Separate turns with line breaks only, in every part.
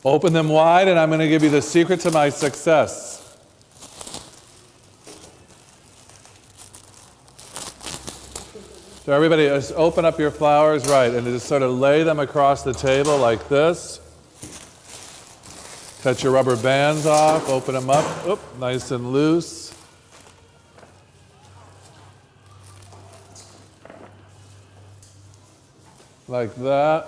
Open them wide, and I'm going to give you the secret to my success. So everybody, just open up your flowers, right, and just sort of lay them across the table like this. Cut your rubber bands off, open them up, oop, nice and loose. Like that.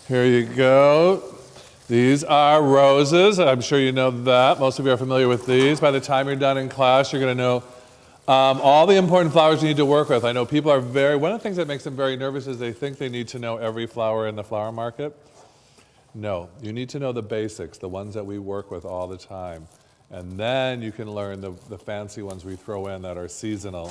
Here you go. These are roses. I'm sure you know that. Most of you are familiar with these. By the time you're done in class, you're going to know all the important flowers you need to work with. I know people are one of the things that makes them very nervous is they think they need to know every flower in the flower market. No, you need to know the basics, the ones that we work with all the time. And then you can learn the fancy ones we throw in that are seasonal.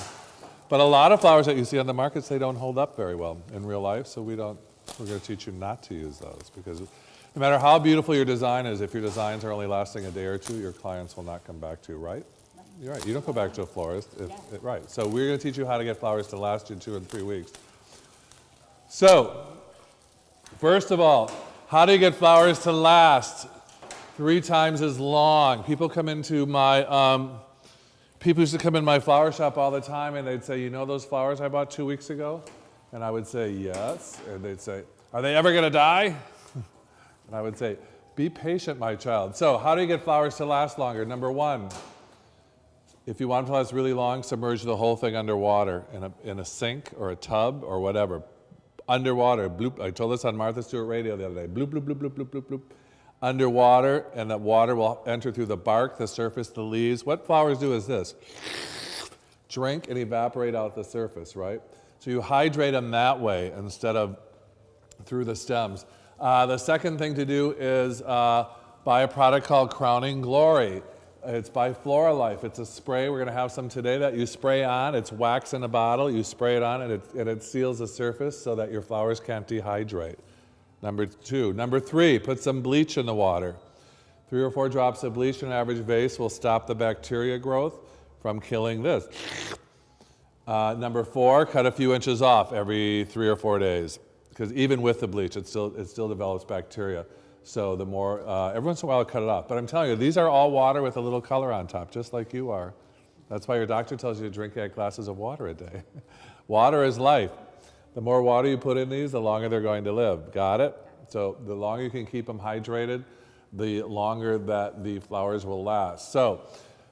But a lot of flowers that you see on the markets, they don't hold up very well in real life, so we're going to teach you not to use those, because no matter how beautiful your design is, if your designs are only lasting a day or two, your clients will not come back to you, right? You're right. You don't go back to a florist. Right. So we're going to teach you how to get flowers to last you 2 and 3 weeks. So, first of all, how do you get flowers to last 3 times as long? People come into my, people used to come in my flower shop all the time, and they'd say, you know those flowers I bought 2 weeks ago? And I would say, yes. And they'd say, are they ever going to die? And I would say, be patient, my child. So how do you get flowers to last longer? Number 1, if you want them to last really long, submerge the whole thing underwater in a sink or a tub or whatever. Underwater, bloop. I told this on Martha Stewart Radio the other day. Bloop, bloop, bloop, bloop, bloop, bloop, bloop. Underwater, and that water will enter through the bark, the surface, the leaves. What flowers do is this. Drink and evaporate out the surface, right? So you hydrate them that way instead of through the stems. The second thing to do is buy a product called Crowning Glory. It's by Floral. It's a spray. We're going to have some today that you spray on. It's wax in a bottle. You spray it on, and it seals the surface so that your flowers can't dehydrate. Number 2. Number 3, put some bleach in the water. 3 or 4 drops of bleach in an average vase will stop the bacteria growth from killing this. Number 4, cut a few inches off every 3 or 4 days. Because even with the bleach, it still develops bacteria. So the more, every once in a while I'll cut it off. But I'm telling you, these are all water with a little color on top, just like you are. That's why your doctor tells you to drink 8 glasses of water a day. Water is life. The more water you put in these, the longer they're going to live. Got it? So the longer you can keep them hydrated, the longer that the flowers will last. So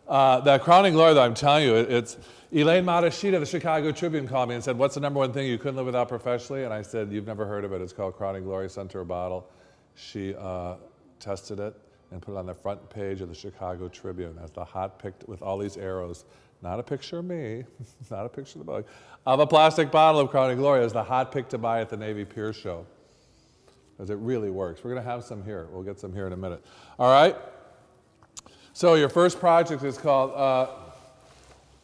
that Crowning Glory, though, I'm telling you, it's Elaine Matashita, the Chicago Tribune, called me and said, what's the number 1 thing you couldn't live without professionally? And I said, you've never heard of it. It's called Crowning Glory. Sent her a bottle. She tested it and put it on the front page of the Chicago Tribune as the hot picked with all these arrows. Not a picture of me, not a picture of the book, of a plastic bottle of Crowning Glory as the hot pick to buy at the Navy Pier Show. Because it really works. We're going to have some here. We'll get some here in a minute. All right? So your first project is called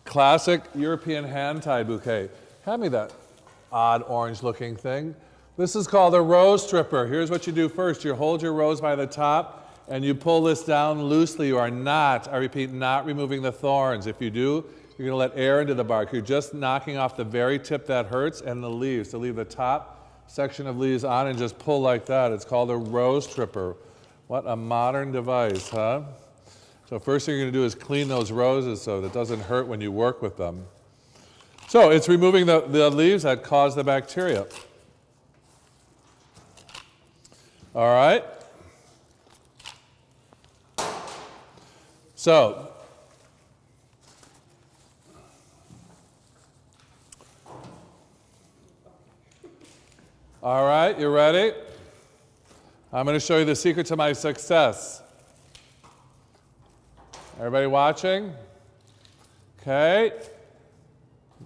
Classic European Hand-Tied Bouquet. Hand me that odd orange-looking thing. This is called a rose stripper. Here's what you do first. You hold your rose by the top, and you pull this down loosely. You are not, I repeat, not removing the thorns. If you do, you're going to let air into the bark. You're just knocking off the very tip that hurts and the leaves. So leave the top section of leaves on and just pull like that. It's called a rose stripper. What a modern device, huh? So first thing you're going to do is clean those roses so that it doesn't hurt when you work with them. So it's removing the leaves that cause the bacteria. All right? So, all right, you ready? I'm going to show you the secret to my success. Everybody watching? Okay.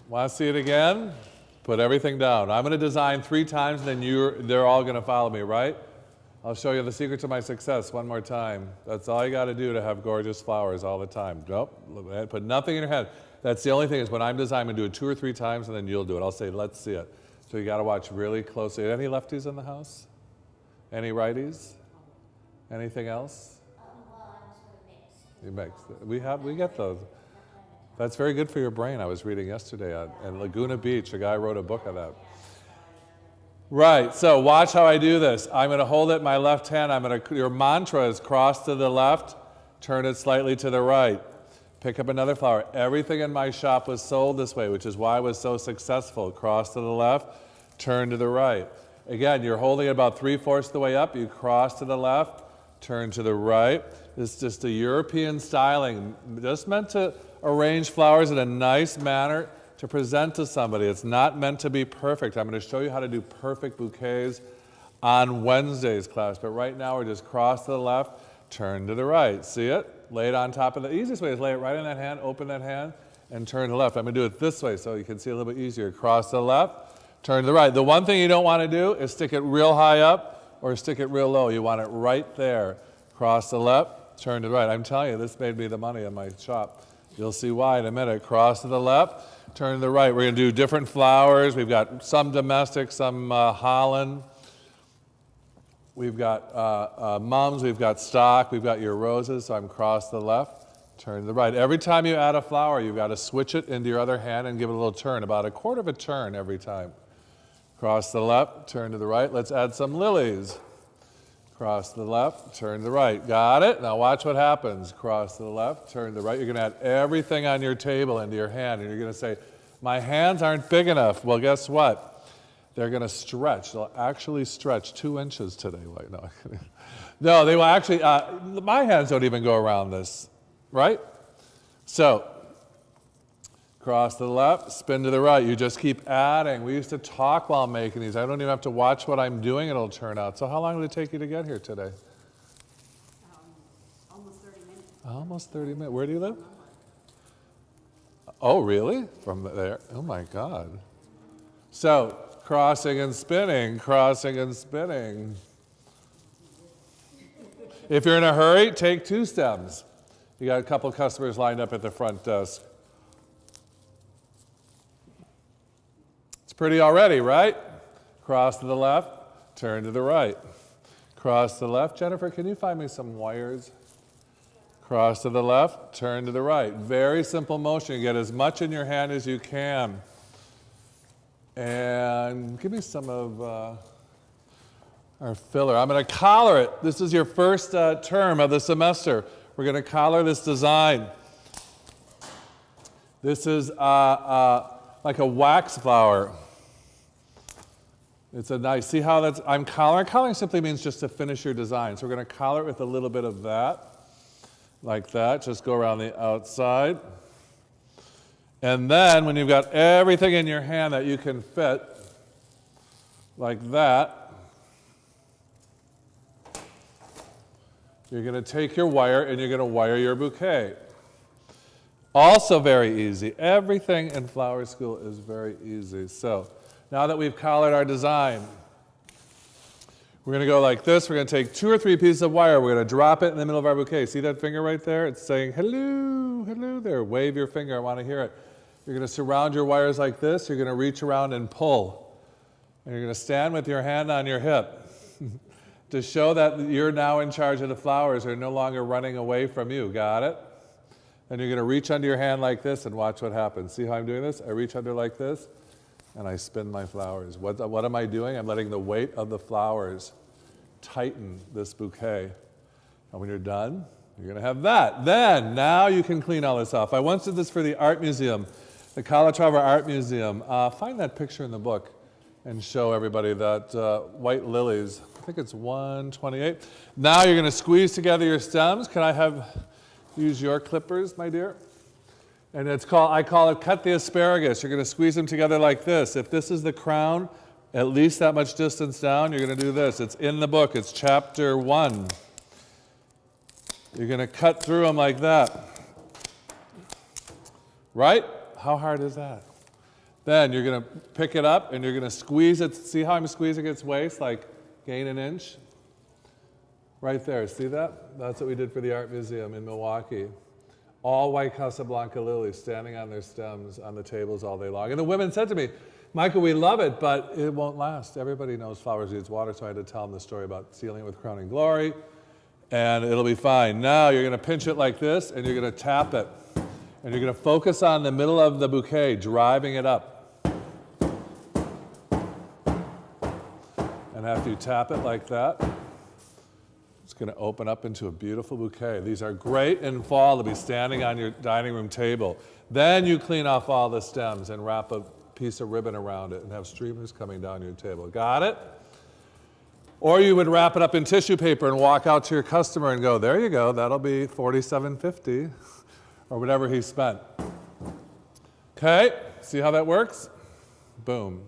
Want to see it again? Put everything down. I'm going to design 3 times, and then they're all going to follow me, right? I'll show you the secret to my success one more time. That's all you got to do to have gorgeous flowers all the time. Nope, put nothing in your head. That's the only thing is when I'm designing, do it 2 or 3 times, and then you'll do it. I'll say, let's see it. So you got to watch really closely. Any lefties in the house? Any righties? Anything else? You mix. We get those. That's very good for your brain. I was reading yesterday at Laguna Beach. A guy wrote a book on that. Right, so watch how I do this. I'm going to hold it in my left hand. Your mantra is cross to the left, turn it slightly to the right. Pick up another flower. Everything in my shop was sold this way, which is why I was so successful. Cross to the left, turn to the right. Again, you're holding it about 3/4 of the way up. You cross to the left, turn to the right. It's just a European styling, just meant to arrange flowers in a nice manner to present to somebody. It's not meant to be perfect. I'm going to show you how to do perfect bouquets on Wednesday's class, but right now we're just cross to the left, turn to the right. See it? Lay it on top of the easiest way is lay it right in that hand, open that hand, and turn to the left. I'm going to do it this way so you can see a little bit easier. Cross to the left, turn to the right. The one thing you don't want to do is stick it real high up or stick it real low. You want it right there. Cross to the left, turn to the right. I'm telling you, this made me the money in my shop. You'll see why in a minute. Cross to the left, turn to the right. We're going to do different flowers. We've got some domestic, some Holland. We've got mums, we've got stock, we've got your roses. So I'm cross to the left, turn to the right. Every time you add a flower, you've got to switch it into your other hand and give it a little turn, about 1/4 of a turn every time. Cross to the left, turn to the right. Let's add some lilies. Cross to the left, turn to the right. Got it? Now watch what happens. Cross to the left, turn to the right. You're going to add everything on your table into your hand, and you're going to say, my hands aren't big enough. Well, guess what? They're going to stretch. They'll actually stretch 2 inches today. Like, no, they will actually, my hands don't even go around this, right? So, cross to the left, spin to the right. You just keep adding. We used to talk while making these. I don't even have to watch what I'm doing. It'll turn out. So how long did it take you to get here today?
Almost 30 minutes.
Almost 30 minutes. Where do you live? Oh, really? From there? Oh, my God. So, crossing and spinning, crossing and spinning. If you're in a hurry, take 2 stems. You got a couple customers lined up at the front desk. It's pretty already, right? Cross to the left, turn to the right. Cross to the left. Jennifer, can you find me some wires? Cross to the left, turn to the right. Very simple motion. You get as much in your hand as you can. And give me some of our filler. I'm going to collar it. This is your first term of the semester. We're going to collar this design. This is like a wax flower. It's a nice, see how that's, I'm collaring. Collaring simply means just to finish your design. So we're going to collar it with a little bit of that, like that. Just go around the outside. And then when you've got everything in your hand that you can fit, like that, you're going to take your wire and you're going to wire your bouquet. Also very easy. Everything in flower school is very easy. So now that we've collared our design, we're going to go like this. We're going to take 2 or 3 pieces of wire. We're going to drop it in the middle of our bouquet. See that finger right there? It's saying, hello, hello there. Wave your finger. I want to hear it. You're going to surround your wires like this. You're going to reach around and pull. And you're going to stand with your hand on your hip to show that you're now in charge of the flowers. They're no longer running away from you. Got it? And you're going to reach under your hand like this and watch what happens. See how I'm doing this? I reach under like this, and I spin my flowers. What am I doing? I'm letting the weight of the flowers tighten this bouquet. And when you're done, you're going to have that. Then, now you can clean all this off. I once did this for the art museum, the Calatrava Art Museum. Find that picture in the book and show everybody that white lilies. I think it's 128. Now you're going to squeeze together your stems. Can I use your clippers, my dear? And I call it cut the asparagus. You're going to squeeze them together like this. If this is the crown, at least that much distance down, you're going to do this. It's in the book. It's chapter 1. You're going to cut through them like that. Right? How hard is that? Then you're going to pick it up and you're going to squeeze it. See how I'm squeezing its waist? Like gain an inch? Right there. See that? That's what we did for the art museum in Milwaukee. All white Casablanca lilies standing on their stems on the tables all day long. And the women said to me, Michael, we love it, but it won't last. Everybody knows flowers needs water, so I had to tell them the story about sealing it with crowning glory, and it'll be fine. Now you're going to pinch it like this, and you're going to tap it. And you're going to focus on the middle of the bouquet, driving it up. And after you tap it like that, it's going to open up into a beautiful bouquet. These are great in fall to be standing on your dining room table. Then you clean off all the stems and wrap a piece of ribbon around it and have streamers coming down your table. Got it? Or you would wrap it up in tissue paper and walk out to your customer and go, there you go, that'll be $47.50 or whatever he spent. Okay, see how that works? Boom.